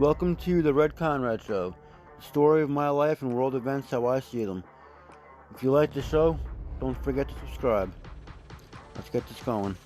Welcome to the Red Conrad Show, the story of my life and world events how I see them. If you like the show, don't forget to subscribe. Let's get this going.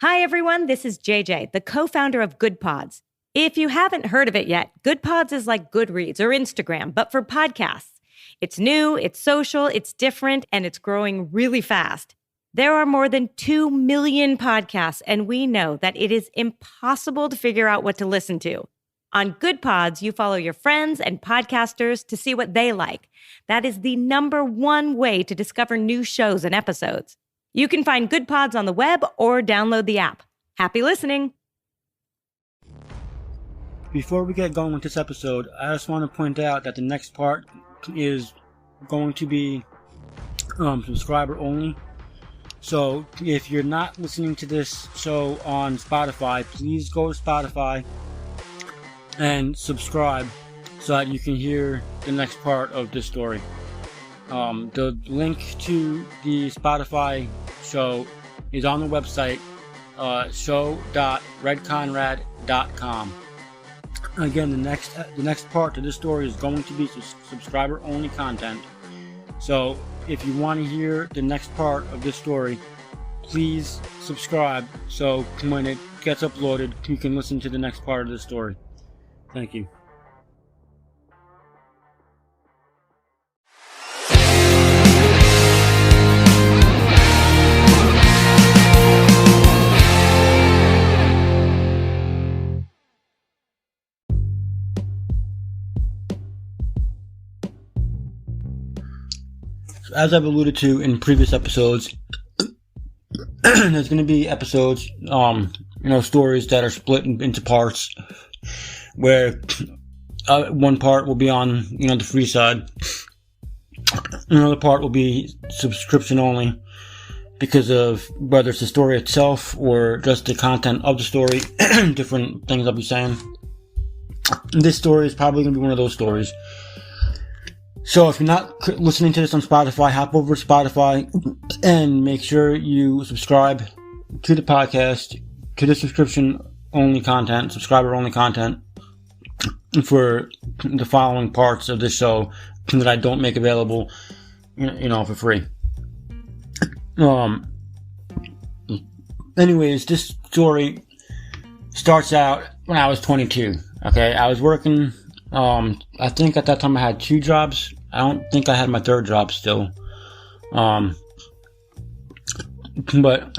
Hi everyone, this is JJ, the co-founder of Good Pods. If you haven't heard of it yet, Good Pods is like Goodreads or Instagram, but for podcasts. It's new, it's social, it's different, and it's growing really fast. There are more than 2 million podcasts, and we know that it is impossible to figure out what to listen to. On Good Pods, you follow your friends and podcasters to see what they like. That is the number one way to discover new shows and episodes. You can find Good Pods on the web or download the app. Happy listening! Before we get going with this episode, I just want to point out that the next part is going to be subscriber only. So if you're not listening to this show on Spotify, please go to Spotify and subscribe so that you can hear the next part of this story. The link to the Spotify show is on the website, show.redconrad.com. Again, the next part to this story is going to be subscriber only content. So if you want to hear the next part of this story, please subscribe so when it gets uploaded, you can listen to the next part of the story. Thank you. As I've alluded to in previous episodes, there's going to be episodes, stories that are split into parts, where one part will be on, the free side, another part will be subscription only, because of whether it's the story itself or just the content of the story, different things I'll be saying. This story is probably going to be one of those stories. So if you're not listening to this on Spotify, hop over to Spotify and make sure you subscribe to the podcast, to the subscription-only content, subscriber-only content for the following parts of this show that I don't make available, for free. Anyways, this story starts out when I was 22. Okay, I was working. I think at that time I had 2 jobs. I don't think I had my 3rd job still. But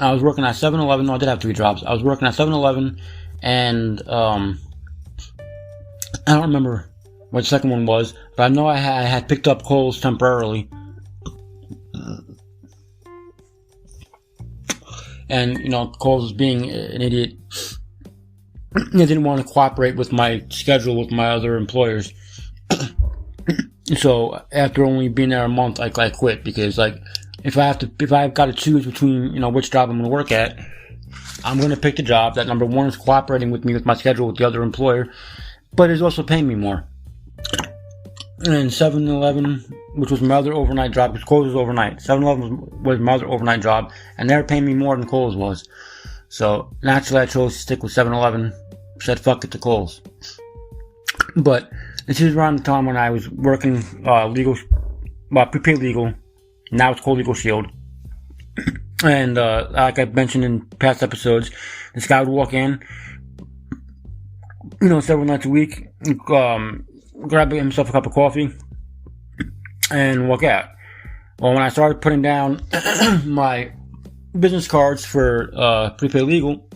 I was working at 7-Eleven. No, I did have 3 jobs. I was working at 7-Eleven, and I don't remember what the second one was, but I know I had picked up Kohl's temporarily. And, Kohl's was being an idiot. I didn't want to cooperate with my schedule with my other employers. So after only being there a month, I quit, because if I've got to choose between which job I'm going to work at, I'm going to pick the job that, number one, is cooperating with me with my schedule with the other employer, but is also paying me more. And 7-Eleven, which was my other overnight job, because Kohl's was overnight. 7-Eleven was my other overnight job, and they were paying me more than Kohl's was. So naturally, I chose to stick with 7-Eleven. Said fuck it to Kohl's. But this is around the time when I was working prepaid legal. Now it's called Legal Shield. And like I mentioned in past episodes, this guy would walk in, several nights a week, grab himself a cup of coffee, and walk out. Well, when I started putting down my business cards for prepaid legal,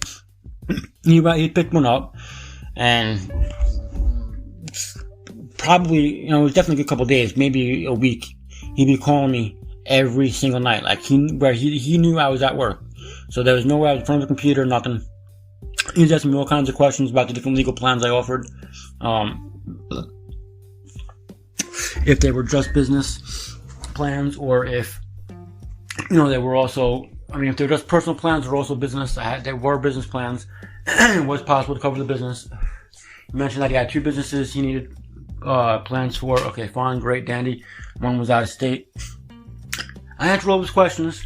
he picked one up, and probably, it was definitely a couple of days, maybe a week, he'd be calling me every single night. He knew I was at work. So there was no way I was in front of the computer, nothing. He was asking me all kinds of questions about the different legal plans I offered. If they were just business plans, or if, they were also, if they were just personal plans or also business. There were business plans. It was possible to cover the business. He mentioned that he had 2 businesses he needed plans for. Okay, fine, great, dandy. One was out of state. I answered all his questions.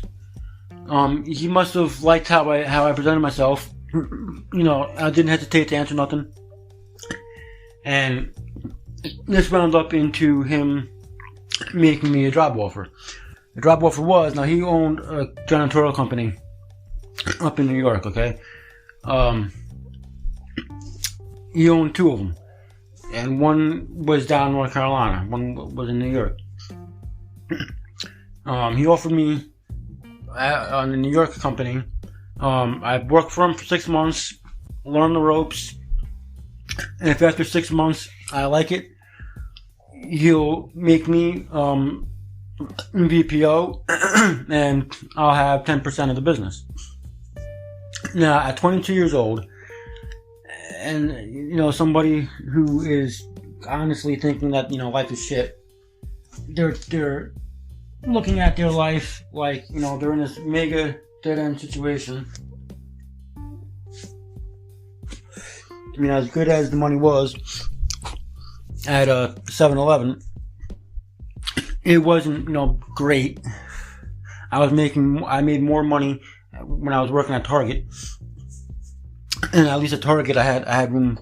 He must have liked how I presented myself. I didn't hesitate to answer nothing. And this wound up into him making me a job offer. The job offer was, now he owned a janitorial company up in New York, okay? He owned 2 of them. And one was down in North Carolina. One was in New York. He offered me on the New York company. I worked for him for 6 months, learned the ropes, and if after 6 months I like it, he'll make me VPO, and I'll have 10% of the business. Now, at 22 years old, and somebody who is honestly thinking that life is shit, they're looking at their life like they're in this mega dead-end situation. I mean, as good as the money was at 7-Eleven, it wasn't great. I made more money when I was working at Target, and at least at Target I had room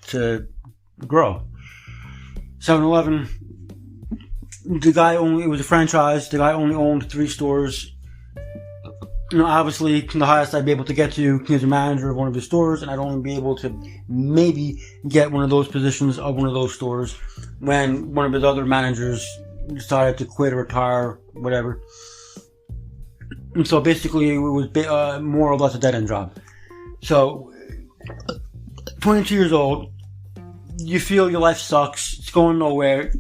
to grow. 7-Eleven, it was a franchise. The guy only owned 3 stores. Obviously, the highest I'd be able to get to, he was a manager of one of his stores, and I'd only be able to maybe get one of those positions of one of those stores when one of his other managers decided to quit or retire, whatever. And so basically, it was more or less a dead-end job. So, 22 years old, you feel your life sucks, it's going nowhere,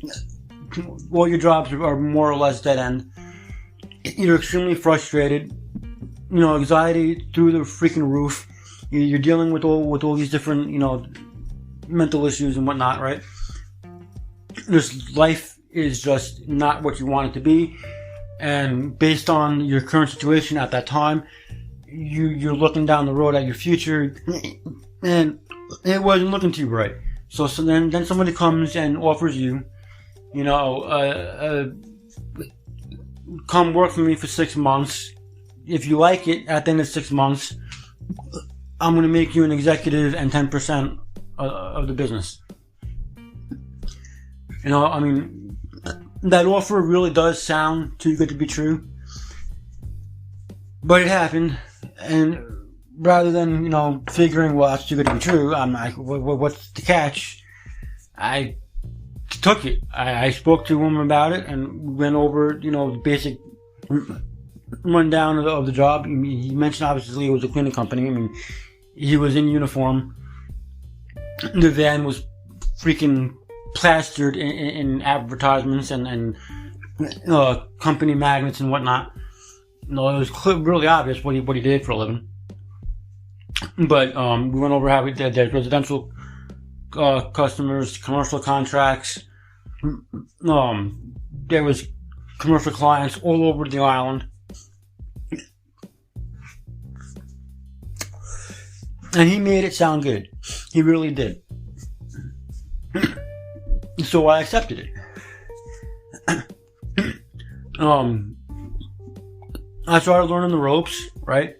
all your jobs are more or less dead-end, you're extremely frustrated, anxiety through the freaking roof. You're dealing with all these different, mental issues and whatnot, right? This life is just not what you want it to be, and based on your current situation at that time, you're looking down the road at your future, and it wasn't looking too bright. So then somebody comes and offers you, come work for me for 6 months. If you like it, at the end of 6 months, I'm going to make you an executive and 10% of the business. That offer really does sound too good to be true. But it happened, and rather than, figuring, well, that's too good to be true, I'm like, what's the catch? I took it. I spoke to him about it and went over, the basic rundown of the job. He mentioned obviously it was a cleaning company. He was in uniform. The van was freaking plastered in advertisements and company magnets and whatnot. It was really obvious what he did for a living. But we went over how we did that residential customers, commercial contracts. There was commercial clients all over the island. And he made it sound good. He really did. So I accepted it. I started learning the ropes, right?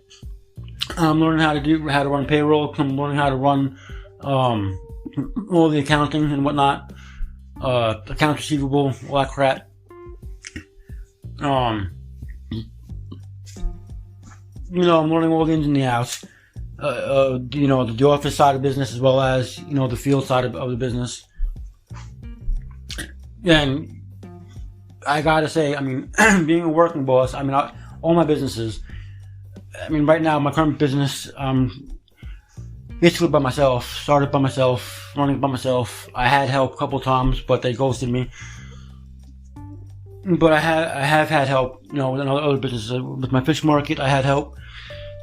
I'm learning how to run payroll. I'm learning how to run all the accounting and whatnot. Accounts receivable, all that crap. I'm learning all the ins and the outs. The office side of business as well as, the field side of the business. And I gotta say, being a working boss, all my businesses, right now, my current business, basically by myself, started by myself, running by myself. I had help a couple times, but they ghosted me. But I have had help, with other businesses. With my fish market, I had help.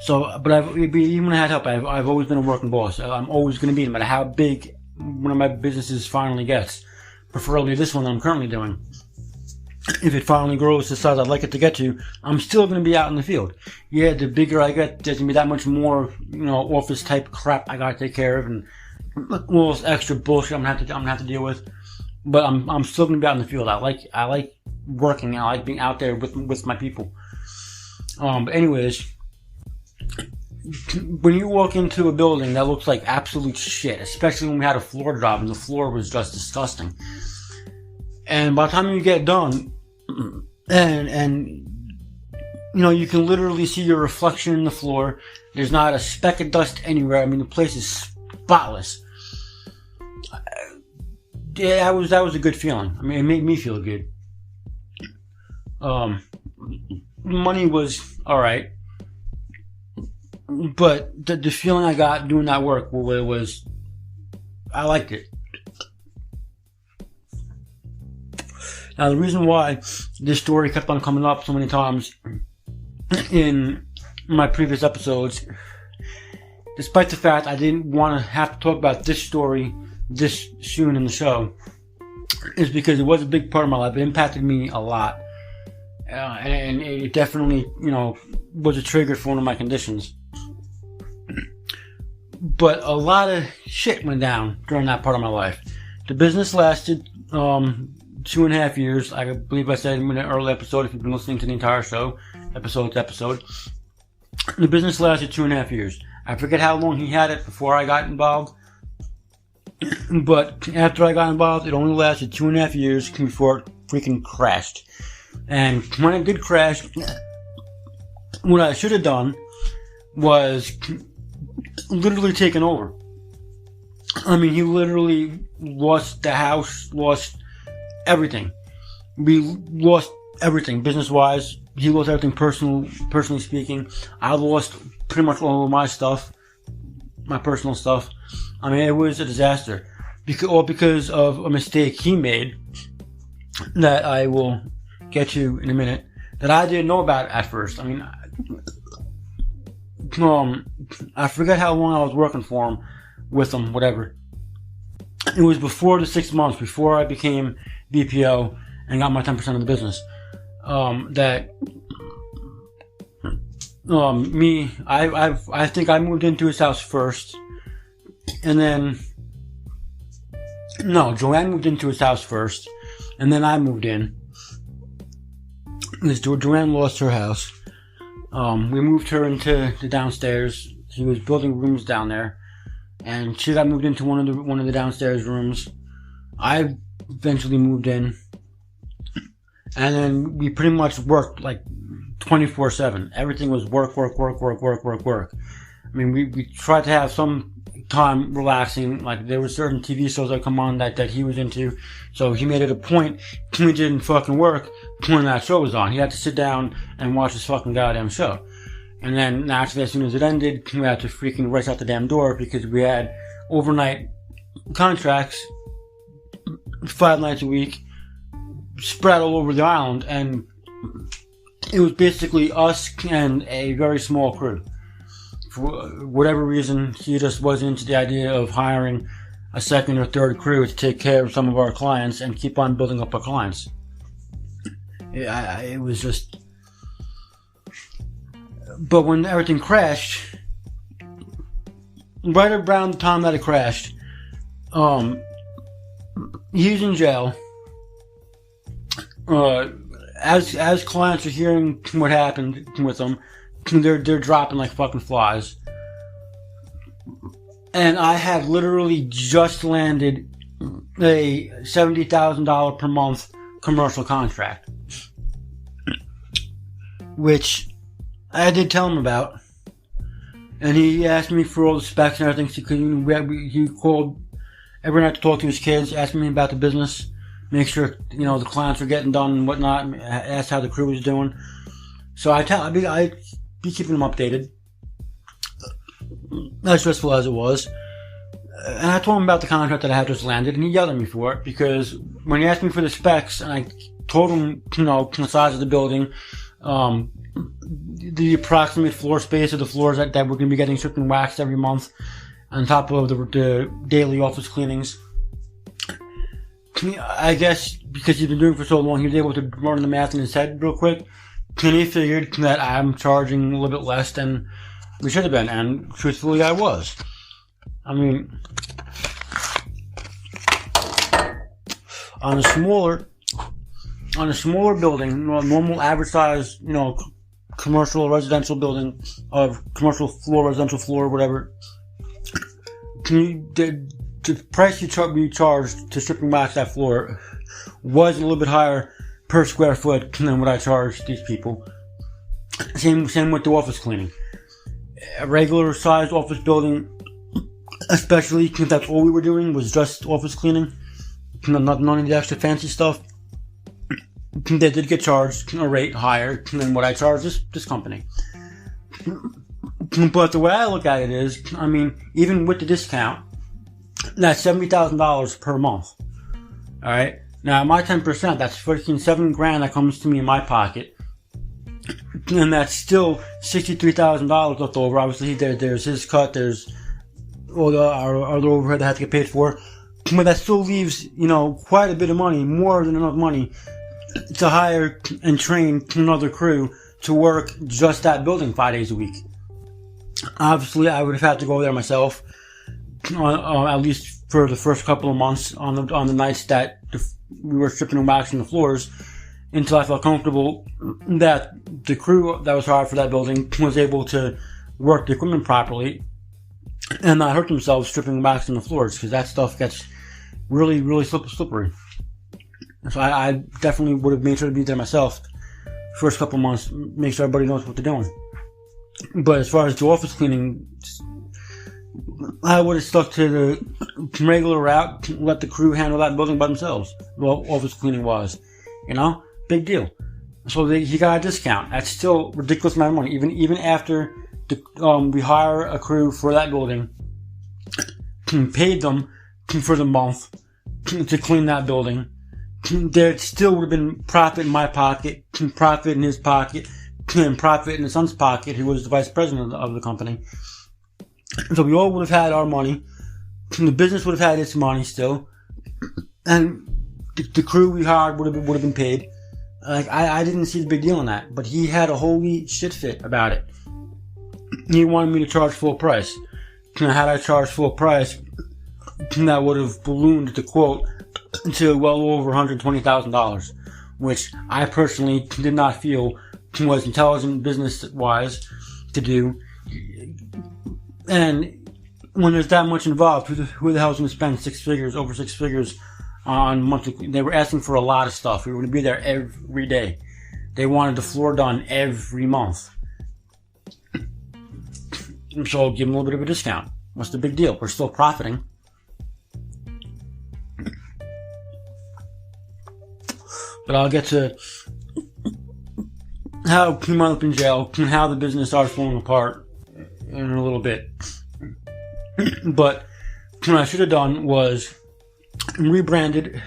So, but even when I had help, I've always been a working boss. I'm always going to be, no matter how big one of my businesses finally gets. Preferably this one that I'm currently doing. If it finally grows to the size I'd like it to get to, I'm still going to be out in the field. Yeah, the bigger I get, there's going to be that much more, office type crap I got to take care of, and all this extra bullshit I'm going to have to deal with. but I'm still gonna be out in the field. I like working. I like being out there with my people. But anyways, when you walk into a building that looks like absolute shit, especially when we had a floor job and the floor was just disgusting, and by the time you get done, and you know, you can literally see your reflection in the floor. There's not a speck of dust anywhere. I mean, the place is spotless. Yeah, that was a good feeling. I mean, it made me feel good. Money was alright, but the feeling I got doing that work was I liked it. Now, the reason why this story kept on coming up so many times in my previous episodes, despite the fact I didn't want to have to talk about this story this soon in the show, is because it was a big part of my life. It impacted me a lot. And it definitely, you know, was a trigger for one of my conditions. But a lot of shit went down during that part of my life. The business lasted 2.5 years. I believe I said in an early episode, if you've been listening to the entire show, episode to episode. The business lasted 2.5 years. I forget how long he had it before I got involved. But after I got involved, it only lasted 2.5 years before it freaking crashed. And when it did crash, what I should have done was literally taken over. I mean, he literally lost the house, lost everything. We lost everything business-wise. He lost everything personally speaking. I lost pretty much all of my stuff, my personal stuff. I mean, it was a disaster. Because of a mistake he made that I will get to in a minute, that I didn't know about at first. I mean, I forget how long I was working for him, with him, whatever. It was before the 6 months, before I became BPO and got my 10% of the business. I think I moved into his house first, and then, no, Joanne moved into his house first, and then I moved in. Joanne lost her house. We moved her into the downstairs. She was building rooms down there, and she got moved into one of the downstairs rooms. I eventually moved in, and then we pretty much worked like 24/7. Everything was work. I mean, we tried to have some time relaxing. Like, there were certain TV shows that come on that he was into, so he made it a point when we didn't fucking work when that show was on. He had to sit down and watch this fucking goddamn show. And then naturally, as soon as it ended, we had to freaking rush out the damn door because we had overnight contracts 5 nights a week spread all over the island, and it was basically us and a very small crew. For whatever reason, he just wasn't into the idea of hiring a second or third crew to take care of some of our clients and keep on building up our clients. It was just... But when everything crashed, right around the time that it crashed, he's in jail. As clients are hearing what happened with him, they're dropping like fucking flies. And I had literally just landed a $70,000 per month commercial contract, which I did tell him about. And he asked me for all the specs and everything. He called every night to talk to his kids, asked me about the business, make sure, you know, the clients were getting done and whatnot, asked how the crew was doing. So I'd be keeping him updated, as stressful as it was. And I told him about the contract that I had just landed, and he yelled at me for it, because when he asked me for the specs, and I told him, you know, the size of the building, the approximate floor space of the floors that we're going to be getting stripped and waxed every month, on top of the daily office cleanings. I guess because he's been doing it for so long, he was able to run the math in his head real quick. And he figured that I'm charging a little bit less than we should have been, and truthfully, I was. I mean, on a smaller building, normal average size, commercial residential building of commercial floor, residential floor, whatever. The price we charged to strip and wax that floor was a little bit higher per square foot than what I charged these people. Same with the office cleaning. A regular sized office building, especially if that's all we were doing was just office cleaning, none of the extra fancy stuff. They did get charged a rate higher than what I charged this company. But the way I look at it is, even with the discount, that's $70,000 per month. Alright? Now, my 10%, that's $7,000 that comes to me in my pocket. And that's still $63,000 left over. Obviously, there's his cut, there's all the other overhead that had to get paid for. But that still leaves, quite a bit of money, more than enough money to hire and train another crew to work just that building 5 days a week. Obviously, I would have had to go there myself, at least for the first couple of months on the nights that we were stripping and waxing the floors, until I felt comfortable that the crew that was hired for that building was able to work the equipment properly and not hurt themselves stripping and waxing the floors, because that stuff gets really, really slippery. So I definitely would have made sure to be there myself first couple of months, make sure everybody knows what they're doing. But as far as the office cleaning, I would have stuck to the regular route, let the crew handle that building by themselves. Well, office cleaning was, big deal. So he got a discount. That's still ridiculous amount of money, even after we hire a crew for that building, paid them for the month to clean that building. There still would have been profit in my pocket, profit in his pocket, and profit in his son's pocket, who was the vice president of the company. So we all would have had our money. The business would have had its money still, and the crew we hired would have been paid. I didn't see the big deal in that, but he had a holy shit fit about it. He wanted me to charge full price. Had I charged full price, that would have ballooned the quote to well over $120,000, which I personally did not feel was intelligent business-wise to do. And when there's that much involved, who the hell is going to spend over six figures on monthly? They were asking for a lot of stuff. We were going to be there every day. They wanted the floor done every month. So give them a little bit of a discount. What's the big deal? We're still profiting. But I'll get to how he wound up in jail and how the business started falling apart in a little bit. But what I should have done was rebranded,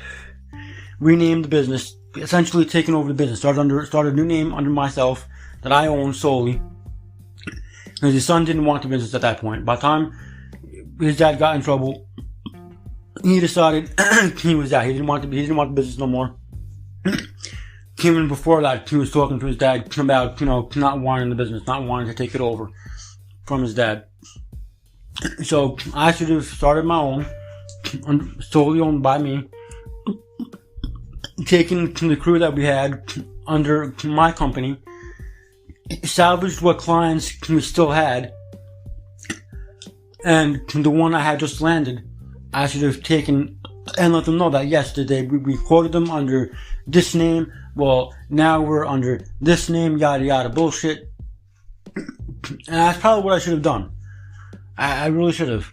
renamed the business, essentially taken over the business, started a new name under myself that I own solely. Because his son didn't want the business at that point. By the time his dad got in trouble, he decided he was out. He didn't want the business no more. Even before that, he was talking to his dad about, not wanting the business, not wanting to take it over from his dad. So I should have started my own, solely owned by me, taken the crew that we had under my company, salvaged what clients we still had, and the one I had just landed, I should have taken and let them know that yes, we quoted them under this name. Well, now we're under this name, yada yada bullshit. And that's probably what I should have done. I really should have.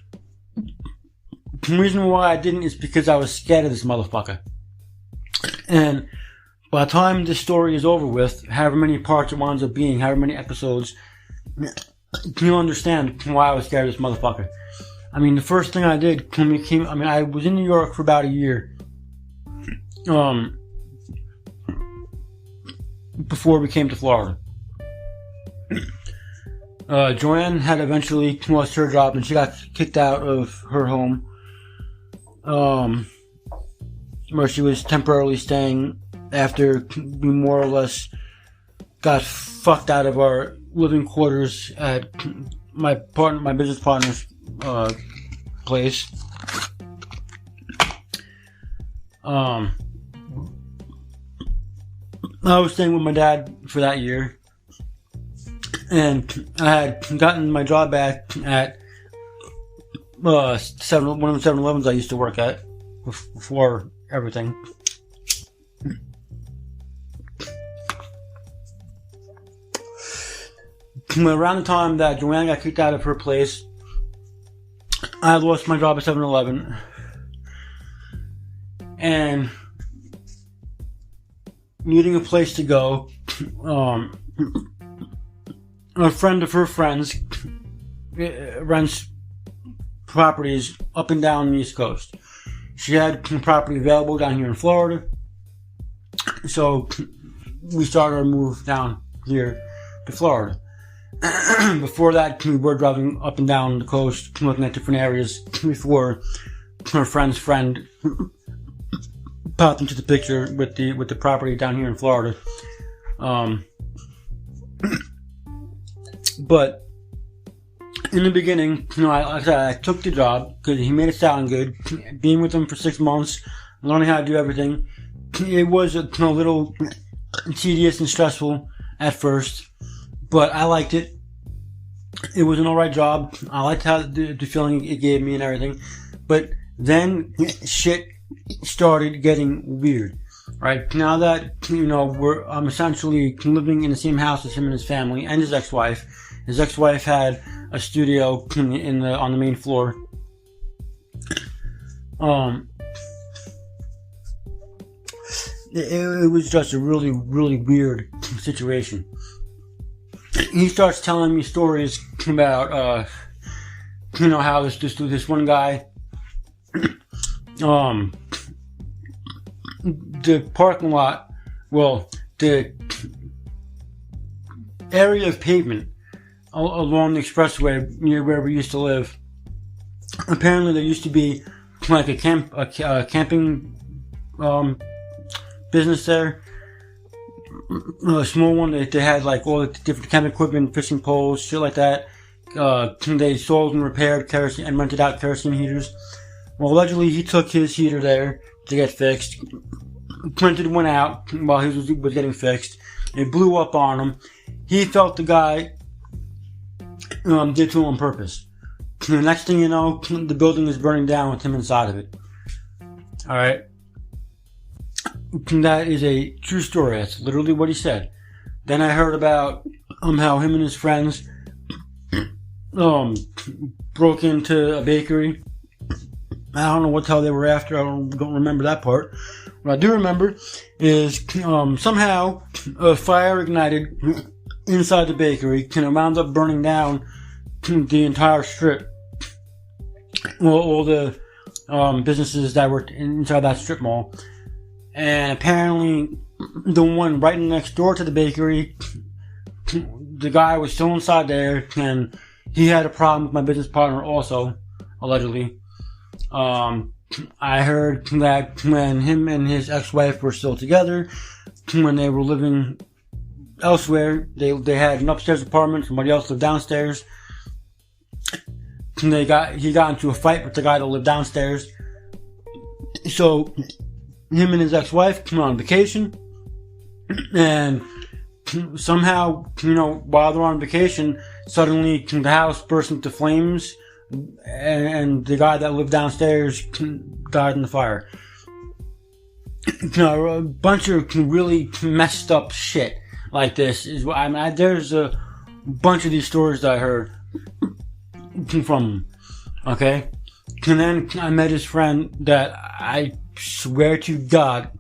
The reason why I didn't is because I was scared of this motherfucker. And by the time this story is over with, however many parts it winds up being, however many episodes, you'll understand why I was scared of this motherfucker. The first thing I did when we came, I was in New York for about a year. Before we came to Florida. Joanne had eventually lost her job and she got kicked out of her home, where she was temporarily staying after we more or less got fucked out of our living quarters at my business partner's place. I was staying with my dad for that year, and I had gotten my job back at one of the 7-Elevens I used to work at before everything. Around the time that Joanne got kicked out of her place, I lost my job at 7-Eleven, and needing a place to go, a friend of her friends rents properties up and down the East Coast. She had property available down here in Florida, so we started our move down here to Florida. Before that, we were driving up and down the coast, looking at different areas before her friend's friend popped into the picture with the property down here in Florida. But in the beginning, I took the job because he made it sound good. Being with him for 6 months, learning how to do everything, it was a little tedious and stressful at first. But I liked it. It was an alright job. I liked how the feeling it gave me and everything. But then shit started getting weird. Right? Now that, I'm essentially living in the same house as him and his family and his ex-wife. His ex-wife had a studio on the main floor. It was just a really, really weird situation. He starts telling me stories about, how this one guy, the parking lot, the area of pavement along the expressway near where we used to live. Apparently, there used to be like a camping business there. A small one. They had like all the different camping equipment, fishing poles, shit like that. They sold and repaired kerosene and rented out kerosene heaters. Well, allegedly he took his heater there to get fixed. Printed one out while he was getting fixed. It blew up on him. He felt the guy did to him on purpose. The next thing you know, the building is burning down with him inside of it. Alright. That is a true story. That's literally what he said. Then I heard about how him and his friends broke into a bakery. I don't know what the hell they were after. I don't remember that part. What I do remember is somehow a fire ignited inside the bakery and it wound up burning down the entire strip. All the businesses that were inside that strip mall. And apparently the one right next door to the bakery, the guy was still inside there and he had a problem with my business partner also, allegedly. I heard that when him and his ex-wife were still together, when they were living elsewhere, they had an upstairs apartment, somebody else lived downstairs. He got into a fight with the guy that lived downstairs. So him and his ex-wife came on vacation, and somehow, while they're on vacation, suddenly the house burst into flames, and the guy that lived downstairs died in the fire. A bunch of really messed up shit like this is. There's a bunch of these stories that I heard from him. Okay, and then I met his friend that I swear to God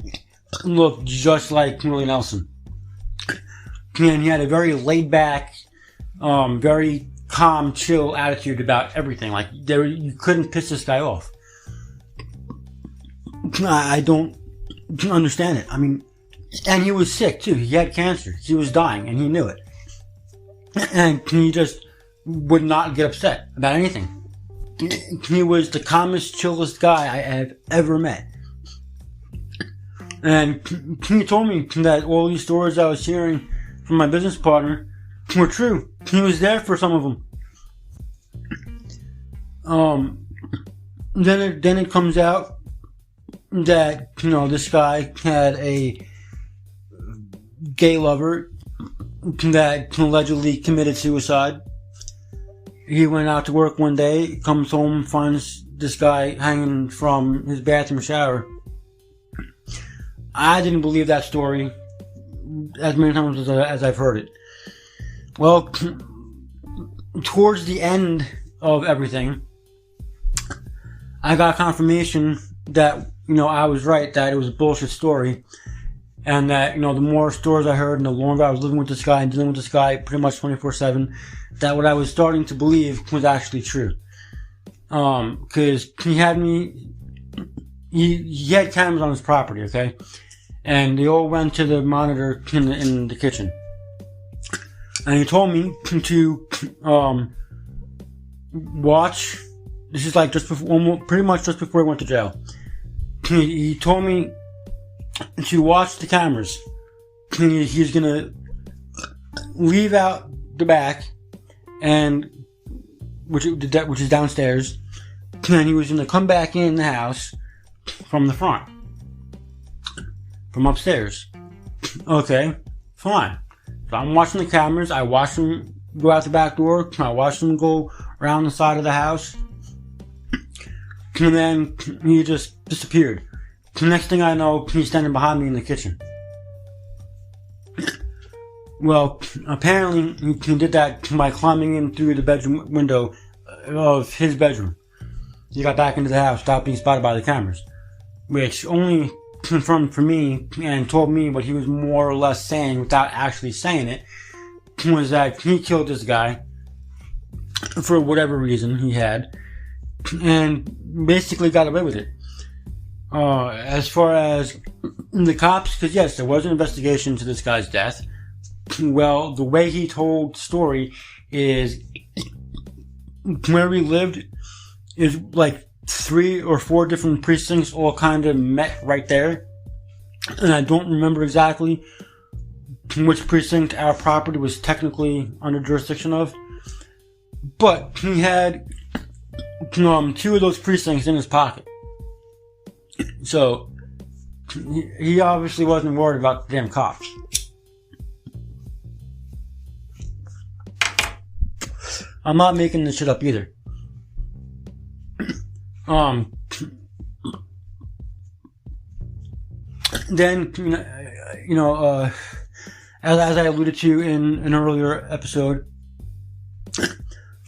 looked just like Willie Nelson. And he had a very laid back, very calm, chill attitude about everything. Like, you couldn't piss this guy off. I don't understand it. I mean, and he was sick too. He had cancer. He was dying and he knew it. And he just would not get upset about anything. He was the calmest, chillest guy I have ever met. And he told me that all these stories I was hearing from my business partner were true. He was there for some of them. Then it comes out that, this guy had a gay lover that allegedly committed suicide. He went out to work one day, comes home, finds this guy hanging from his bathroom shower. I didn't believe that story as many times as I've heard it. Well, towards the end of everything, I got confirmation that, I was right, that it was a bullshit story. And that, the more stories I heard and the longer I was living with this guy and dealing with this guy pretty much 24/7, that what I was starting to believe was actually true. Cause he had cameras on his property, okay? And they all went to the monitor in the kitchen. And he told me to, watch, this is like pretty much just before he went to jail. He told me to watch the cameras. He's gonna leave out the back, and which is downstairs, and he was gonna come back in the house from the front, from upstairs. Okay, fine. So I'm watching the cameras. I watch him go out the back door. I watch him go around the side of the house, and then he just disappeared. The next thing I know, he's standing behind me in the kitchen. Well, apparently he did that by climbing in through the bedroom window of his bedroom. He got back into the house, stopped being spotted by the cameras, which only confirmed for me and told me what he was more or less saying without actually saying it, was that he killed this guy for whatever reason he had, and basically got away with it. As far as the cops, because yes, there was an investigation into this guy's death. Well, the way he told the story is where he lived is like 3 or 4 different precincts all kind of met right there. And I don't remember exactly which precinct our property was technically under jurisdiction of. But he had 2 of those precincts in his pocket. So, he obviously wasn't worried about the damn cops. I'm not making this shit up either. Then, as I alluded to in an earlier episode,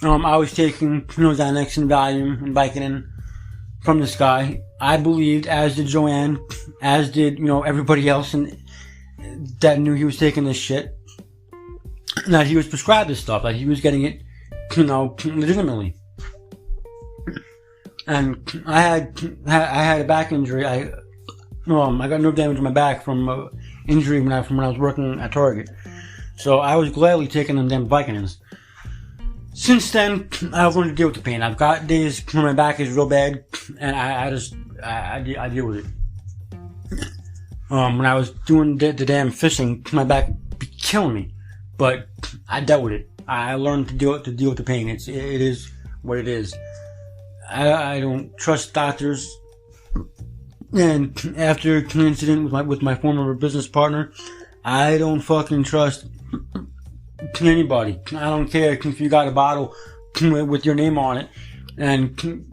I was taking, Xanax and Valium and Vicodin from this guy. I believed, as did Joanne, as did, everybody else that knew he was taking this shit, that he was prescribed this stuff, that he was getting it, legitimately. And I had a back injury. I got nerve damage in my back from injury when I was working at Target. So I was gladly taking them damn Vicodins. Since then, I've learned to deal with the pain. I've got days when my back is real bad, and I deal with it. When I was doing the damn fishing, my back be killing me, but I dealt with it. I learned to deal with the pain. It is what it is. I don't trust doctors. And after an incident with my former business partner, I don't fucking trust anybody. I don't care if you got a bottle with your name on it and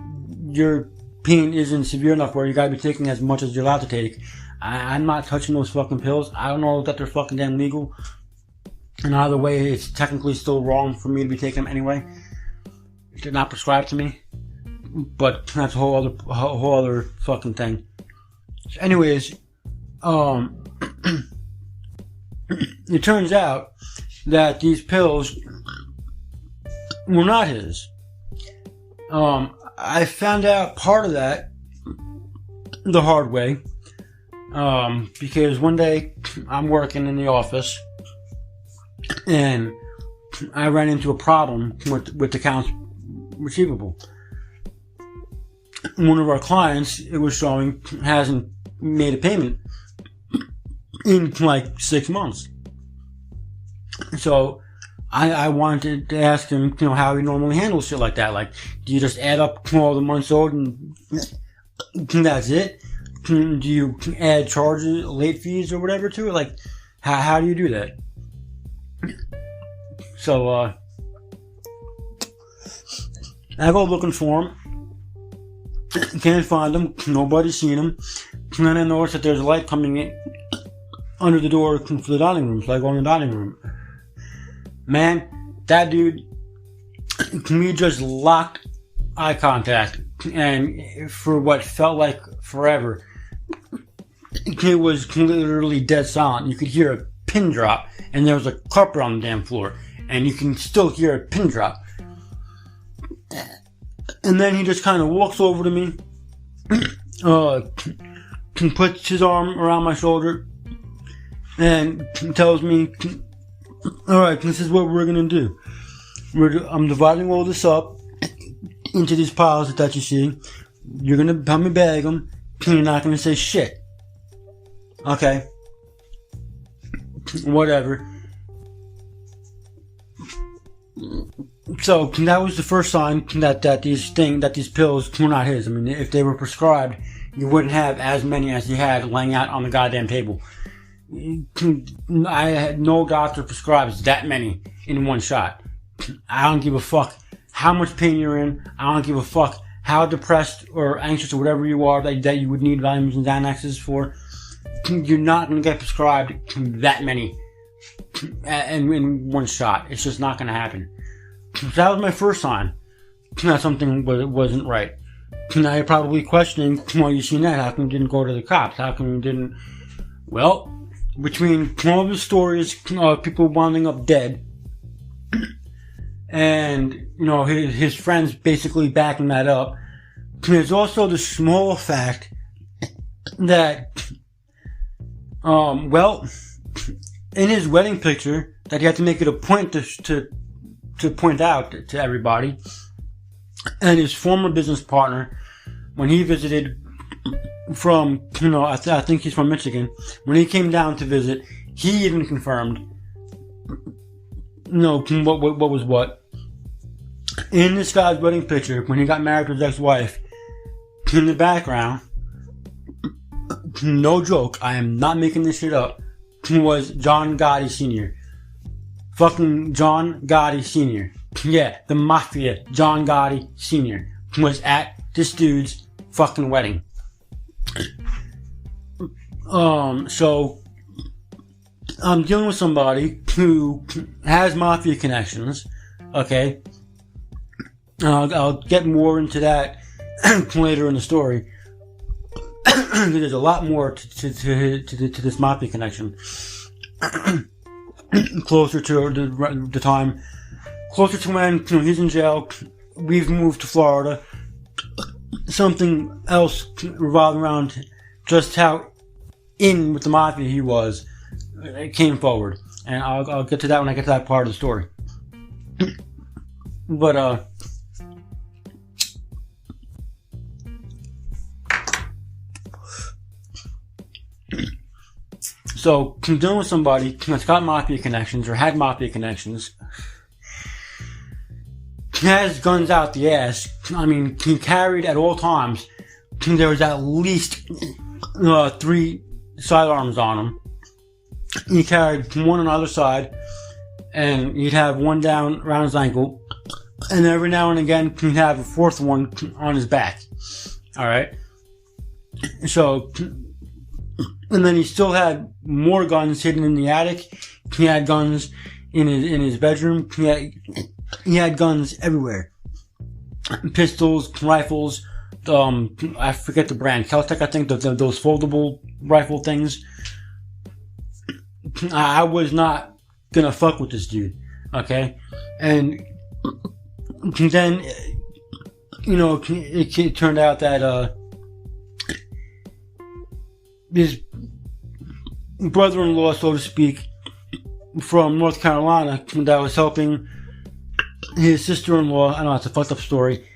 your pain isn't severe enough where you gotta be taking as much as you're allowed to take. I'm not touching those fucking pills. I don't know that they're fucking damn legal. And either way, it's technically still wrong for me to be taking them anyway. They're not prescribed to me. But that's a whole other fucking thing. So anyways, it turns out that these pills were not his. I found out part of that the hard way, because one day I'm working in the office and I ran into a problem with accounts receivable. One of our clients, it was showing, hasn't made a payment in like 6 months. So I wanted to ask him, how he normally handles shit like that. Like, do you just add up all the months owed and that's it? Do you add charges, late fees or whatever to it? Like, How do you do that? So, I go looking for him. Can't find him. Nobody's seen him. And then I notice that there's a light coming in under the door for the dining room. So I go in the dining room. Man, that dude, we just locked eye contact. And for what felt like forever, it was literally dead silent. You could hear a pin drop. And there was a carpet on the damn floor. And you can still hear a pin drop. And then he just kind of walks over to me, puts his arm around my shoulder, and tells me, alright, this is what we're going to do. I'm dividing all this up into these piles that you see. You're going to help me bag them, and you're not going to say shit. Okay. Whatever. So that was the first sign that these pills were not his. I mean, if they were prescribed, you wouldn't have as many as he had laying out on the goddamn table. I had no doctor prescribes that many in one shot. I don't give a fuck how much pain you're in. I don't give a fuck how depressed or anxious or whatever you are that you would need vitamins and Xanaxes for. You're not going to get prescribed that many in one shot. It's just not going to happen. So that was my first sign that something wasn't right. Now you're probably questioning, well, you seen that, how come you didn't go to the cops? How come you didn't? Well, between all of the stories of people winding up dead, and, you know, his friends basically backing that up, there's also the small fact that, well, in his wedding picture, that he had to make it a point to point out to everybody, and his former business partner, when he visited from, you know, I think he's from Michigan, when he came down to visit, he even confirmed, you know, what was what. In this guy's wedding picture, when he got married to his ex-wife, in the background, no joke, I am not making this shit up, was John Gotti Sr. Fucking John Gotti Sr. Yeah, the mafia, John Gotti Sr. was at this dude's fucking wedding. So, I'm dealing with somebody who has mafia connections, okay? I'll get more into that later in the story. There's a lot more to this mafia connection. Closer to the time, closer to when, you know, he's in jail, we've moved to Florida. Something else revolving around just how in with the mafia he was, it came forward. And I'll get to that when I get to that part of the story. But, so, I'm dealing with somebody that's got mafia connections, or had mafia connections. He has guns out the ass. I mean, he carried at all times. There was at least 3 sidearms on him. He carried one on either side, and he'd have one down around his ankle, and every now and again he'd have a fourth one on his back. Alright? So, and then he still had more guns hidden in the attic. He had guns in his bedroom. He had guns everywhere. Pistols, rifles, I forget the brand. Caltech, I think, those foldable rifle things. I was not gonna fuck with this dude, okay? And then, you know, it turned out that, his brother-in-law, so to speak, from North Carolina, that was helping his sister-in-law, I know it's a fucked up story.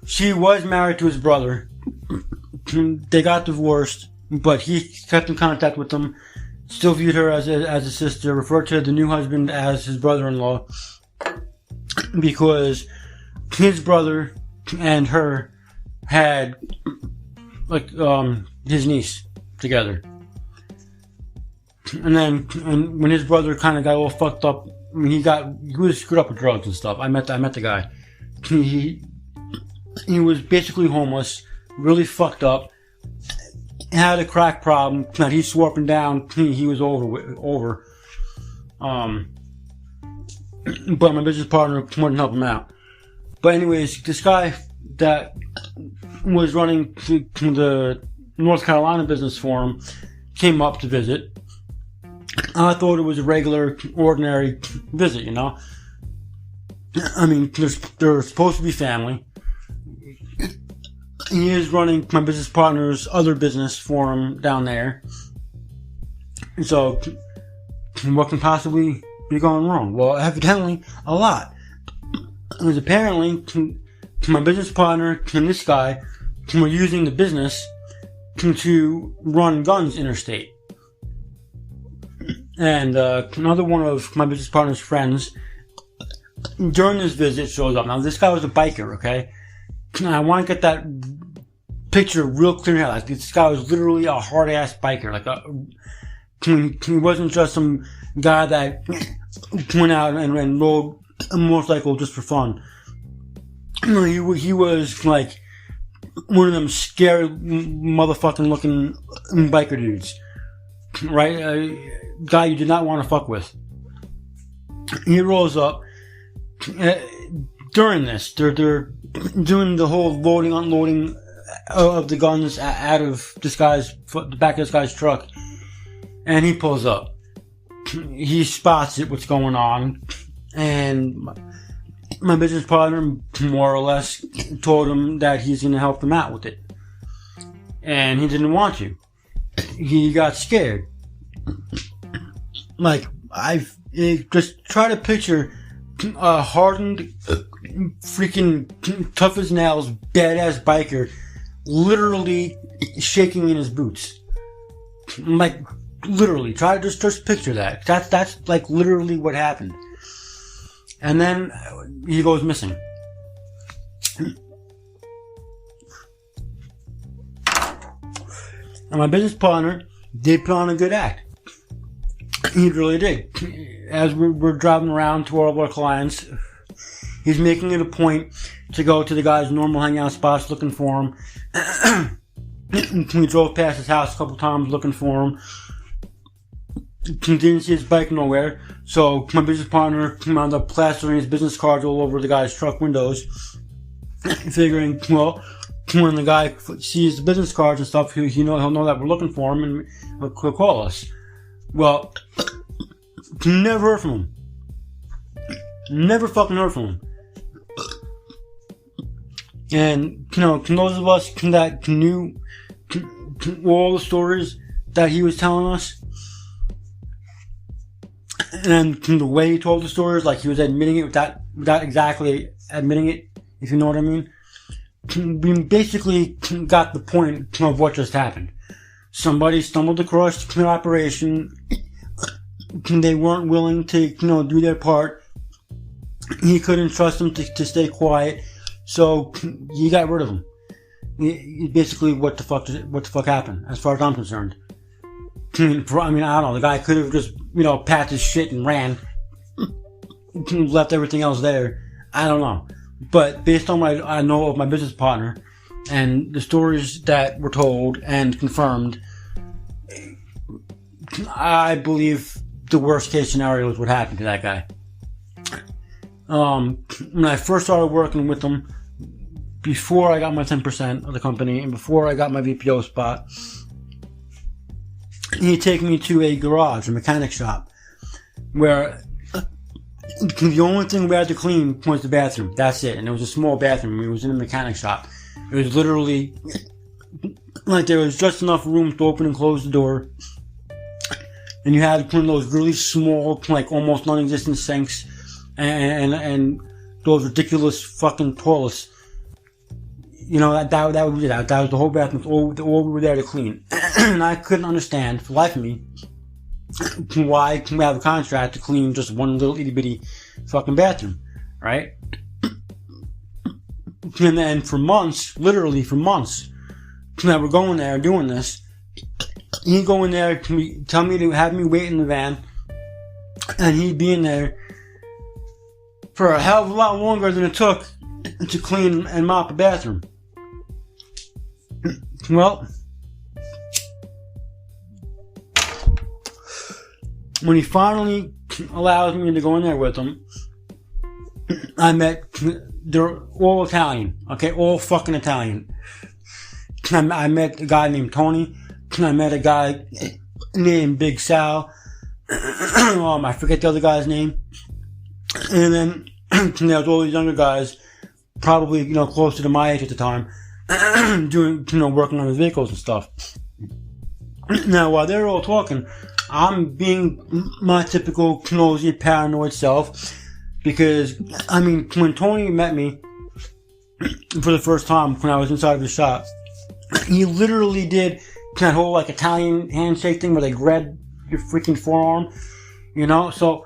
She was married to his brother. They got divorced, but he kept in contact with them, still viewed her as a sister, referred to the new husband as his brother-in-law, because his brother and her had, like, his niece together. And when his brother kind of got all fucked up, I mean, he was screwed up with drugs and stuff. I met the guy. He was basically homeless, really fucked up, had a crack problem that he swore up and down he was over. But my business partner wouldn't help him out. But anyways, this guy that was running the North Carolina business for him came up to visit. I thought it was a regular, ordinary visit, you know. I mean, they're supposed to be family. He is running my business partner's other business for him down there. So, what can possibly be going wrong? Well, evidently, a lot. Because apparently, my business partner and this guy were using the business to run guns interstate. And another one of my business partner's friends during this visit shows up. Now, this guy was a biker, okay? I want to get that picture real clear here. Like, this guy was literally a hard-ass biker. Like, he wasn't just some guy that went out and rode a motorcycle just for fun. No, he was like one of them scary motherfucking looking biker dudes. Right? A guy you did not want to fuck with. He rolls up. During this, they're doing the whole loading, unloading of the guns out of the back of this guy's truck. And he pulls up. He spots it, what's going on. And my business partner, more or less, told him that he's going to help him out with it. And he didn't want to. He got scared. Like, just try to picture a hardened, freaking tough as nails, badass biker literally shaking in his boots. Like, literally. Try to just picture that. That's like literally what happened. And then he goes missing. And my business partner did put on a good act. He really did. As we're driving around to all of our clients, he's making it a point to go to the guy's normal hangout spots looking for him. We drove past his house a couple times looking for him. Didn't see his bike nowhere, so my business partner wound up plastering his business cards all over the guy's truck windows, figuring, well, when the guy sees the business cards and stuff, he'll know that we're looking for him and he'll call us. Well, never heard from him. Never fucking heard from him. And, those of us that knew all the stories that he was telling us, and the way he told the stories, like he was admitting it without exactly admitting it, if you know what I mean. We basically got the point of what just happened. Somebody stumbled across the operation. They weren't willing to, do their part. He couldn't trust them to stay quiet, so he got rid of them. Basically, what the fuck happened, as far as I'm concerned. I mean, I don't know. The guy could have just, packed his shit and ran. Left everything else there. I don't know. But based on what I know of my business partner and the stories that were told and confirmed, I believe the worst case scenario is what happened to that guy. When I first started working with him, before I got my 10% of the company and before I got my VPO spot, he'd take me to a garage, a mechanic shop, where the only thing we had to clean was the bathroom. That's it. And it was a small bathroom. It was in a mechanic shop. It was literally like there was just enough room to open and close the door. And you had one of those really small, like almost non-existent sinks and those ridiculous fucking toilets. That would be that. That was the whole bathroom. All we were there to clean. And I couldn't understand, for the life of me, why we have a contract to clean just one little itty bitty fucking bathroom, right? And then for months, literally for months, that we're going there doing this, he'd go in there, tell me to have me wait in the van, and he'd be in there for a hell of a lot longer than it took to clean and mop a bathroom. Well, when he finally allows me to go in there with him, they're all Italian, okay, all fucking Italian. I met a guy named Tony. I met a guy named Big Sal. I forget the other guy's name. And then there was all these younger guys, probably, closer to my age at the time, doing, working on his vehicles and stuff. Now, while they're all talking, I'm being my typical nosy, paranoid self, because, when Tony met me for the first time, when I was inside of the shop, he literally did that whole, Italian handshake thing where they grab your freaking forearm, so,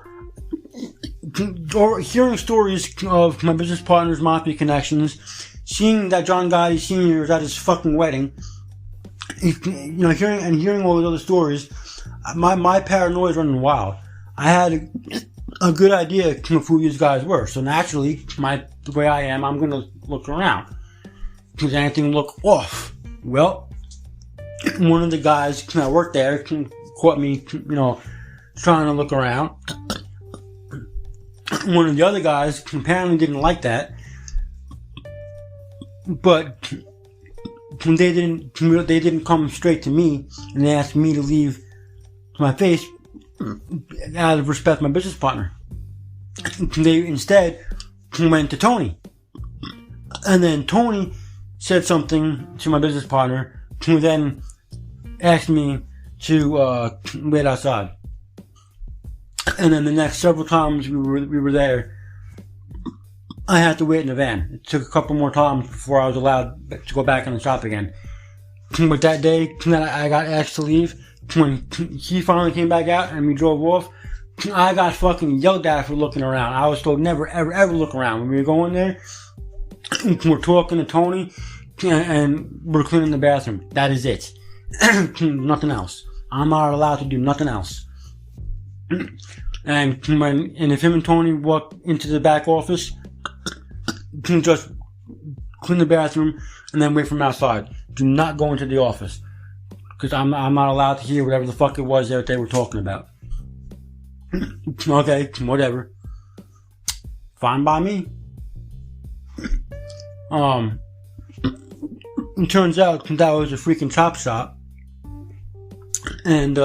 or hearing stories of my business partner's mafia connections, seeing that John Gotti Sr. was at his fucking wedding, hearing all those other stories, my paranoia is running wild. I had a good idea of who these guys were, so naturally, the way I am, I'm gonna look around. Does anything look off? Well, one of the guys that worked there caught me, trying to look around. One of the other guys apparently didn't like that, but they didn't come straight to me and they asked me to leave my face out of respect for my business partner. They instead went to Tony, and then Tony said something to my business partner, who then asked me to wait outside. And then the next several times we were there, I had to wait in the van. It took a couple more times before I was allowed to go back in the shop again. But that day that I got asked to leave, when he finally came back out and we drove off, I got fucking yelled at for looking around. I was told never, ever, ever look around. When we were going there, we're talking to Tony and we're cleaning the bathroom. That is it. Nothing else. I'm not allowed to do nothing else. And if him and Tony walk into the back office, just clean the bathroom and then wait for him outside. Do not go into the office, because I'm not allowed to hear whatever the fuck it was that they were talking about. Okay, whatever. Fine by me. It turns out that was a freaking chop shop, and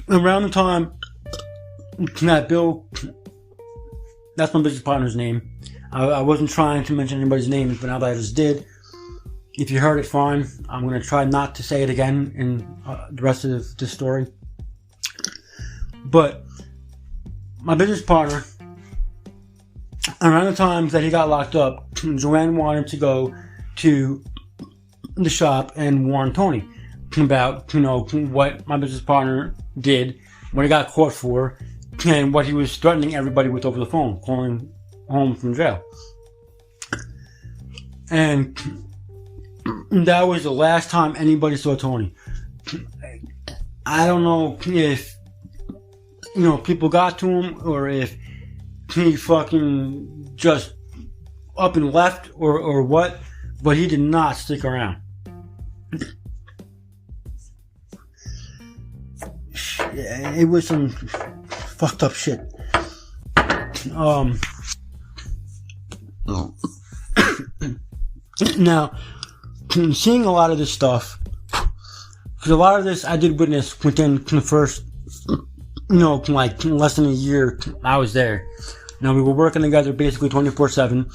around the time that Bill, that's my business partner's name. I wasn't trying to mention anybody's names, but now that I just did, if you heard it, fine. I'm going to try not to say it again in the rest of this story. But my business partner, around the time that he got locked up, Joanne wanted to go to the shop and warn Tony about, what my business partner did, what he got caught for, and what he was threatening everybody with over the phone, calling home from jail. And that was the last time anybody saw Tony. I don't know if, people got to him, or if he fucking just up and left, or what, but he did not stick around. It was some fucked up shit. Now, seeing a lot of this stuff, because a lot of this I did witness within the first, less than a year I was there. We were working together basically 24/7.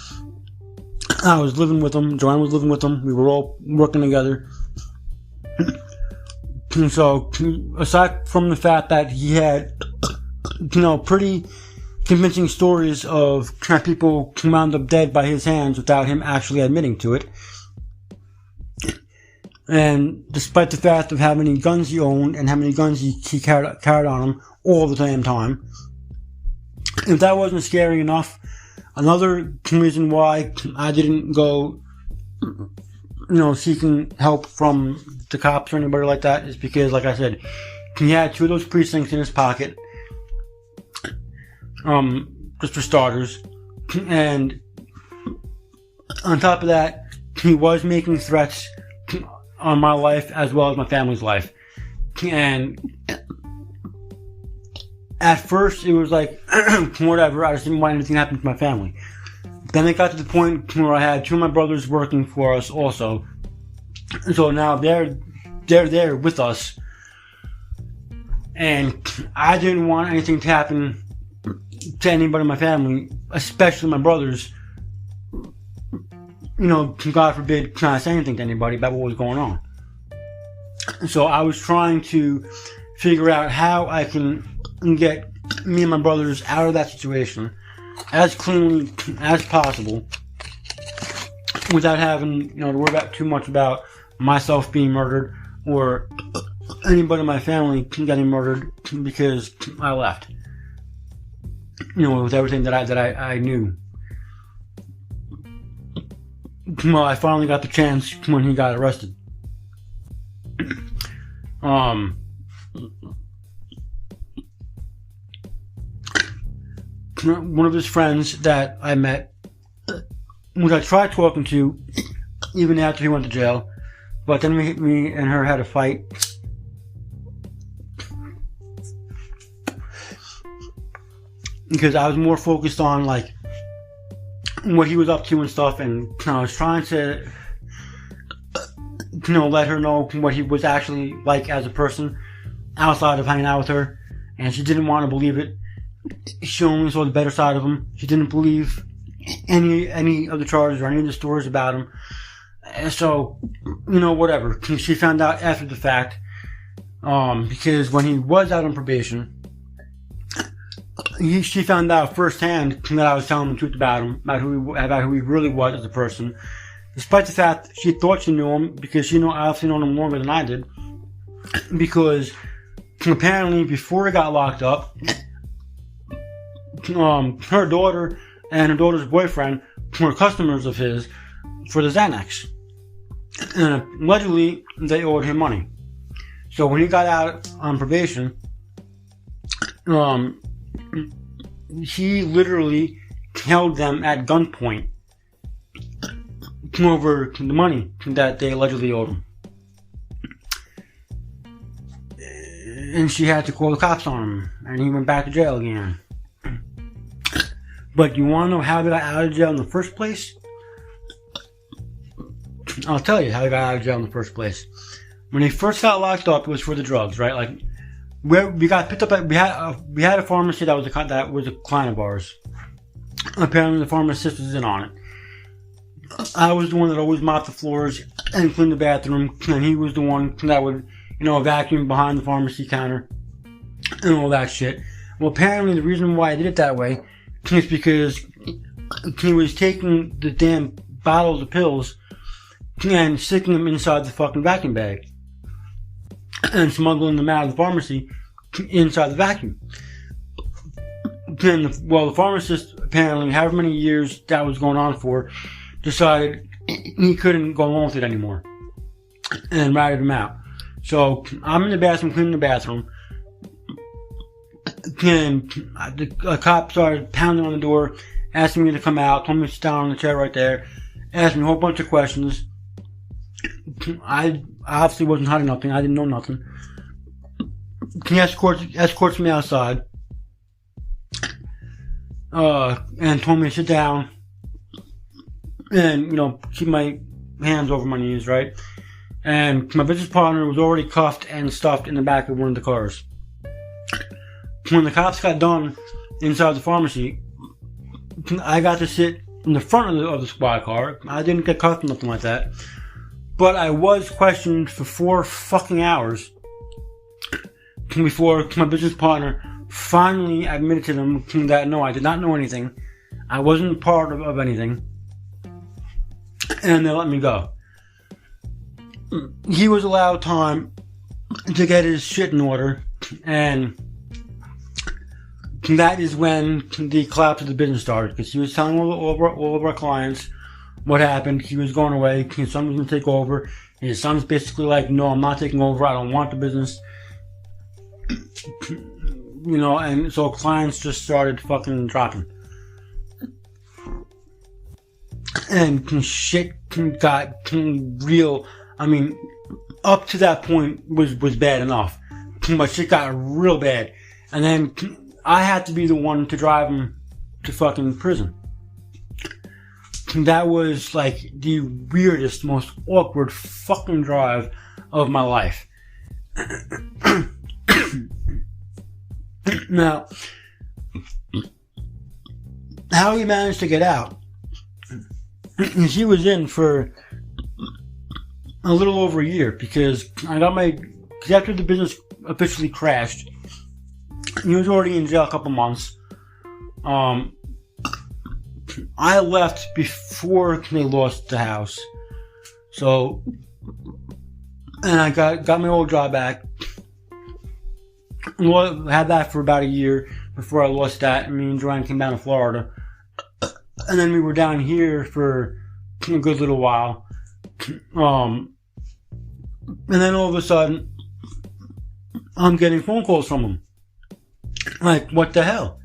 I was living with him. Joanne was living with him. We were all working together. So, aside from the fact that he had, pretty convincing stories of people who wound up dead by his hands without him actually admitting to it, and despite the fact of how many guns he owned and how many guns he carried on him all the damn time, if that wasn't scary enough, another reason why I didn't go seeking help from the cops or anybody like that is because, like I said, he had 2 of those precincts in his pocket, just for starters, and on top of that, he was making threats on my life as well as my family's life. And at first, it was like, whatever, I just didn't want anything to happen to my family. Then it got to the point where I had 2 of my brothers working for us also. So now they're there with us. And I didn't want anything to happen to anybody in my family, especially my brothers. God forbid, can I say anything to anybody about what was going on? So I was trying to figure out how I can get me and my brothers out of that situation as cleanly as possible without having, to worry about too much about myself being murdered or anybody in my family getting murdered because I left. With everything that I knew. Well, I finally got the chance when he got arrested. One of his friends that I met, which I tried talking to even after he went to jail, but then me and her had a fight. Because I was more focused on, like, what he was up to and stuff, and I was trying to, let her know what he was actually like as a person outside of hanging out with her, and she didn't want to believe it. She only saw the better side of him. She didn't believe any of the charges or any of the stories about him. So, whatever. She found out after the fact, because when he was out on probation, she found out firsthand that I was telling the truth about him, about who he really was as a person. Despite the fact that she thought she knew him, because she obviously known him longer than I did. Because apparently, before he got locked up, her daughter and her daughter's boyfriend were customers of his for the Xanax. And allegedly, they owed him money. So when he got out on probation, he literally held them at gunpoint over the money that they allegedly owed him. And she had to call the cops on him, and he went back to jail again. But you want to know how they got out of jail in the first place? I'll tell you how they got out of jail in the first place. When he first got locked up, it was for the drugs, right? Like, where we got picked up at, we had a pharmacy that was a client of ours. Apparently, the pharmacist was in on it. I was the one that always mopped the floors and cleaned the bathroom, and he was the one that would, vacuum behind the pharmacy counter and all that shit. Well, apparently, the reason why I did it that way is because he was taking the damn bottles of pills and sticking them inside the fucking vacuum bag and smuggling them out of the pharmacy inside the vacuum. And the pharmacist, apparently, however many years that was going on for, decided he couldn't go along with it anymore and ratted him out. So I'm in the bathroom, cleaning the bathroom, and a cop started pounding on the door, asking me to come out, told me to sit down on the chair right there, asked me a whole bunch of questions. I obviously wasn't hiding nothing. I didn't know nothing. He escorts me outside, and told me to sit down and, keep my hands over my knees, right? And my business partner was already cuffed and stuffed in the back of one of the cars. When the cops got done inside the pharmacy, I got to sit in the front of the squad car. I didn't get cuffed or nothing like that. But I was questioned for 4 fucking hours before my business partner finally admitted to them that no, I did not know anything. I wasn't part of anything. And they let me go. He was allowed time to get his shit in order, and that is when the collapse of the business started, because he was telling all of our clients what happened. He was going away. His son was going to take over. His son's basically like, no, I'm not taking over. I don't want the business. And so clients just started fucking dropping. And shit got real. I mean, up to that point was bad enough. But shit got real bad. And then I had to be the one to drive him to fucking prison. That was like the weirdest, most awkward fucking drive of my life. Now, how he managed to get out, he was in for a little over a year because after the business officially crashed, he was already in jail a couple months. I left before they lost the house. So, and I got my old job back. Had that for about a year before I lost that. And me and Joanne came down to Florida. And then we were down here for a good little while. And then all of a sudden, I'm getting phone calls from him. Like, what the hell?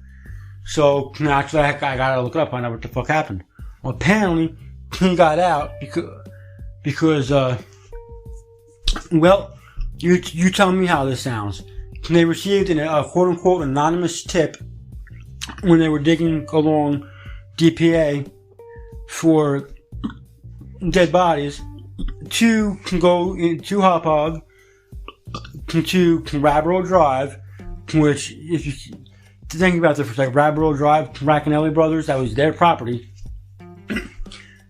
So, naturally, I gotta look it up, find out what the fuck happened. Well, apparently, he got out because you tell me how this sounds. They received a quote-unquote anonymous tip when they were digging along DPA for dead bodies to go to Hop Hog, to Rabbit Drive, which, if you think about this, like Rabbit Drive, Racanelli Brothers, that was their property.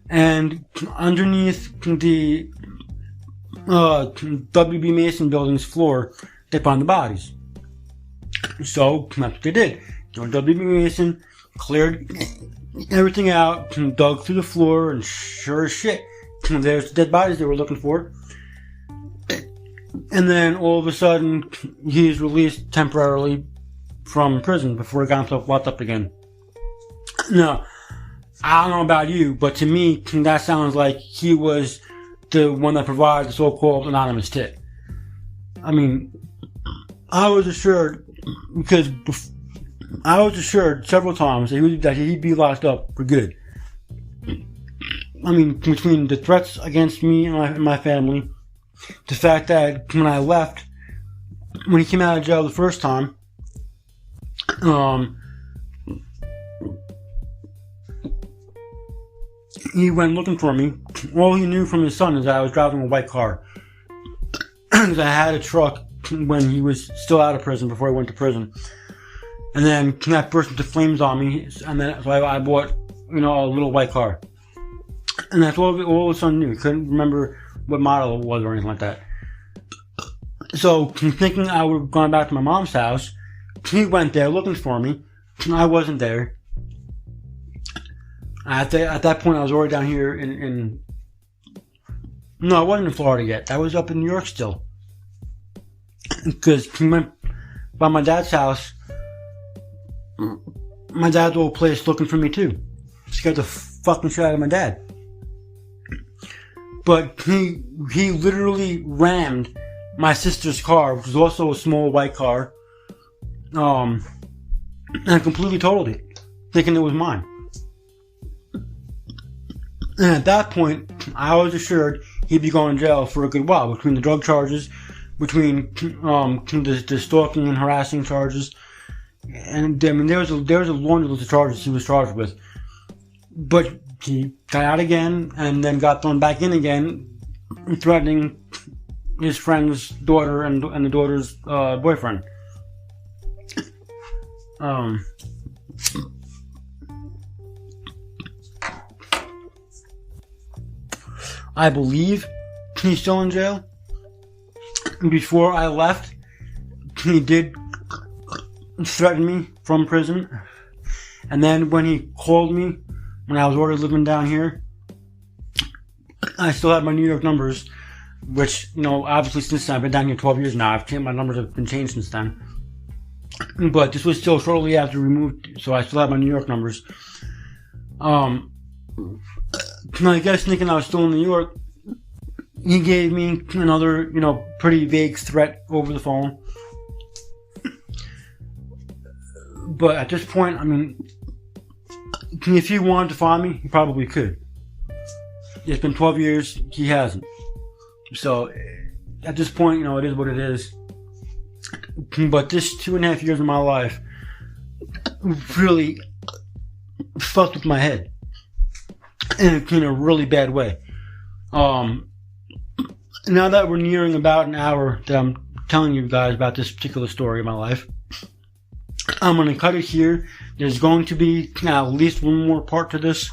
And underneath the WB Mason building's floor, they found the bodies. So, that's what they did. WB Mason cleared everything out, dug through the floor, and sure as shit, there's the dead bodies they were looking for. And then, all of a sudden, he's released temporarily from prison before he got himself locked up again. Now, I don't know about you, but to me, that sounds like he was the one that provided the so-called anonymous tip. I mean, I was assured several times that he'd be locked up for good. I mean, between the threats against me and my family, the fact that when I left, when he came out of jail the first time, he went looking for me. All he knew from his son is that I was driving a white car. Because I had a truck when he was still out of prison, before he went to prison. And then that burst into flames on me, and then so I bought, a little white car. And that's all his son knew. He couldn't remember what model it was or anything like that. So, thinking I would have gone back to my mom's house, he went there looking for me. I wasn't there. At that point, I was already down here No, I wasn't in Florida yet. I was up in New York still. Because he went by my dad's house, my dad's old place, looking for me too. Scared the fucking shit out of my dad. But he literally rammed my sister's car, which was also a small white car, and completely totaled it, thinking it was mine. And at that point, I was assured he'd be going to jail for a good while, between the drug charges, between the stalking and harassing charges, and I mean there was a laundry list of charges he was charged with. But he got out again, and then got thrown back in again, threatening his friend's daughter and the daughter's boyfriend. I believe he's still in jail. Before I left, he did threaten me from prison. And then when he called me, when I was already living down here, I still had my New York numbers, which, obviously since then, I've been down here 12 years now. My numbers have been changed since then. But this was still shortly after we moved, so I still have my New York numbers. I guess thinking I was still in New York, he gave me another, pretty vague threat over the phone. But at this point, if he wanted to find me, he probably could. It's been 12 years, he hasn't. So, at this point, it is what it is. But this 2.5 years of my life really fucked with my head in a really bad way. Now that we're nearing about an hour that I'm telling you guys about this particular story of my life, I'm going to cut it here. There's going to be at least one more part to this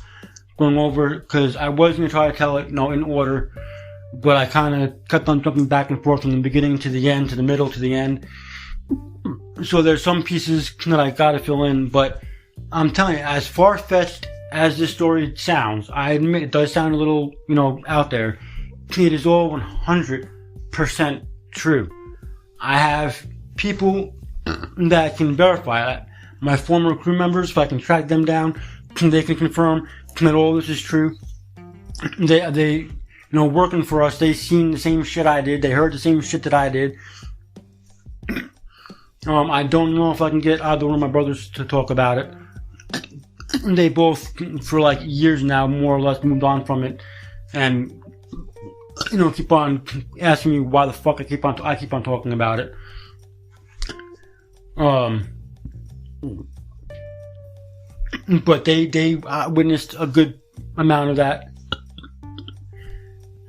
going over, because I was going to try to tell it, in order, but I kind of kept on jumping back and forth from the beginning to the end, to the middle to the end. So there's some pieces that I got to fill in, but I'm telling you, as far-fetched as this story sounds, I admit it does sound a little, out there. It is all 100% true. I have people that can verify that. My former crew members, if I can track them down, they can confirm that all this is true. They working for us, they seen the same shit I did. They heard the same shit that I did. I don't know if I can get either one of my brothers to talk about it. They both, for years now, more or less moved on from it, and keep on asking me why the fuck I keep on talking about it. But they witnessed a good amount of that.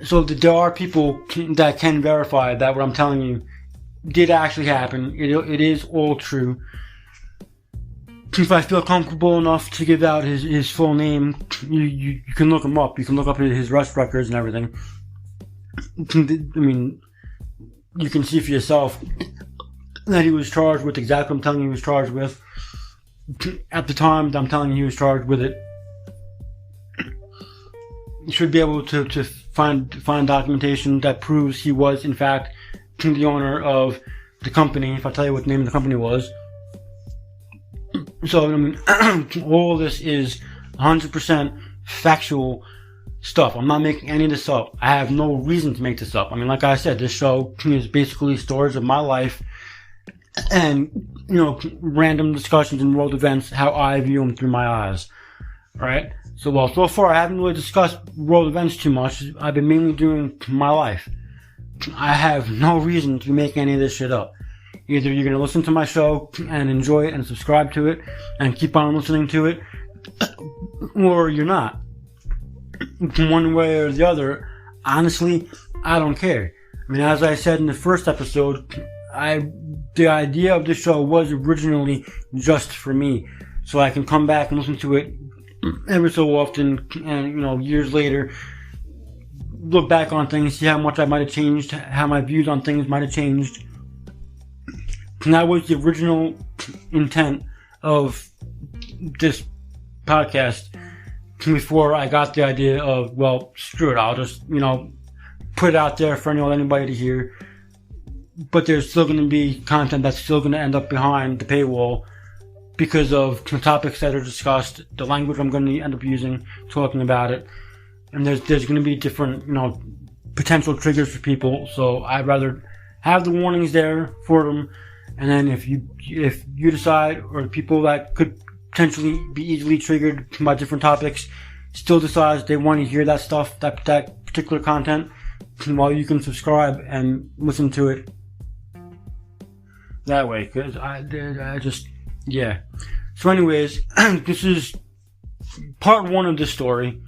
So there are people that can verify that what I'm telling you did actually happen. It is all true. If I feel comfortable enough to give out his full name, you can look him up. You can look up his arrest records and everything. You can see for yourself that he was charged with exactly what I'm telling you he was charged with. At the time that I'm telling you he was charged with it. You should be able to find documentation that proves he was, in fact, the owner of the company, if I tell you what the name of the company was. So, all this is 100% factual stuff. I'm not making any of this up. I have no reason to make this up. Like I said, this show is basically stories of my life and, random discussions and world events, how I view them through my eyes. Alright? So far I haven't really discussed world events too much. I've been mainly doing my life. I have no reason to be making any of this shit up. Either you're going to listen to my show and enjoy it and subscribe to it and keep on listening to it, or you're not. One way or the other, honestly, I don't care. As I said in the first episode, the idea of this show was originally just for me, so I can come back and listen to it every so often, and years later, look back on things, see how much I might have changed, how my views on things might have changed. And that was the original intent of this podcast before I got the idea of, screw it, I'll just, put it out there for anybody to hear. But there's still going to be content that's still going to end up behind the paywall because of the topics that are discussed, the language I'm going to end up using, talking about it. And there's going to be different, potential triggers for people. So I'd rather have the warnings there for them. And then if you decide, or people that could potentially be easily triggered by different topics still decides they want to hear that stuff, that particular content, you can subscribe and listen to it that way. Because I just, yeah. So anyways, this is part one of this story.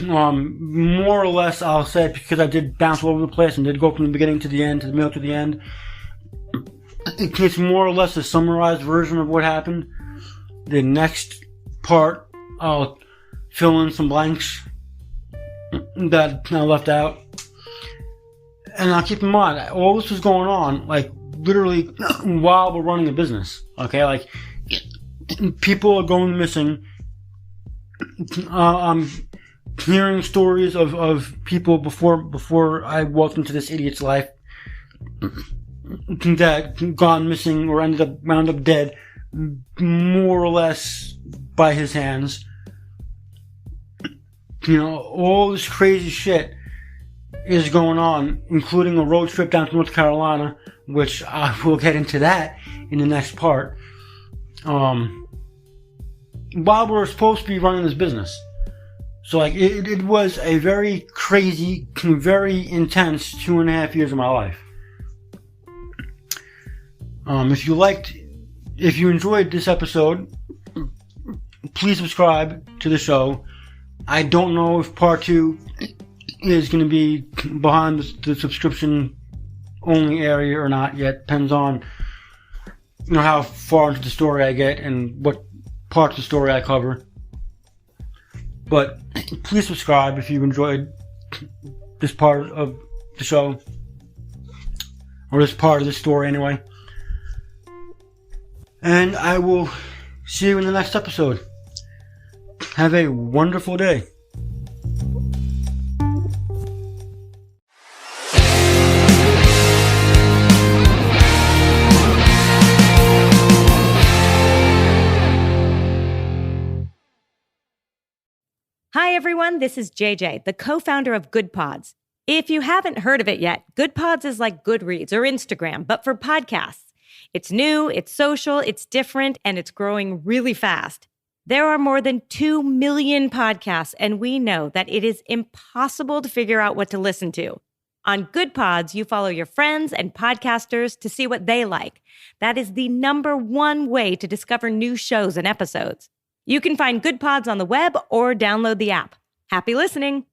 More or less, I'll say, because I did bounce all over the place and did go from the beginning to the end, to the middle to the end. It's more or less a summarized version of what happened. The next part, I'll fill in some blanks that I left out. And now keep in mind, all this was going on, literally while we're running a business. Okay, people are going missing. I'm hearing stories of people before I walked into this idiot's life that gone missing or wound up dead, more or less by his hands. all this crazy shit is going on, including a road trip down to North Carolina, which I will get into that in the next part. While we're supposed to be running this business. So it was a very crazy, very intense 2.5 years of my life. If you enjoyed this episode, please subscribe to the show. I don't know if part 2 is going to be behind the subscription only area or not yet. Depends on how far into the story I get and what parts of the story I cover. But please subscribe if you enjoyed this part of the show, or this part of the story anyway. And I will see you in the next episode. Have a wonderful day. Hi, everyone. This is JJ, the co-founder of Good Pods. If you haven't heard of it yet, Good Pods is like Goodreads or Instagram, but for podcasts. It's new, it's social, it's different, and it's growing really fast. There are more than 2 million podcasts, and we know that it is impossible to figure out what to listen to. On Good Pods, you follow your friends and podcasters to see what they like. That is the #1 way to discover new shows and episodes. You can find Good Pods on the web or download the app. Happy listening.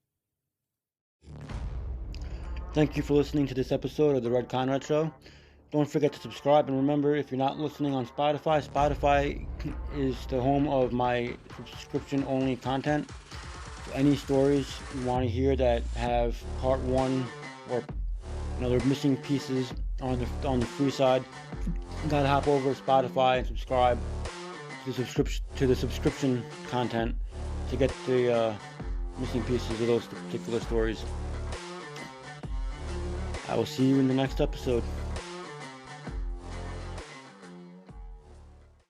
Thank you for listening to this episode of The Red Conrad Show. Don't forget to subscribe, and remember, if you're not listening on Spotify, Spotify is the home of my subscription-only content. So any stories you want to hear that have part 1 or they're missing pieces on the free side, you gotta hop over to Spotify and subscribe to the subscription content to get the missing pieces of those particular stories. I will see you in the next episode.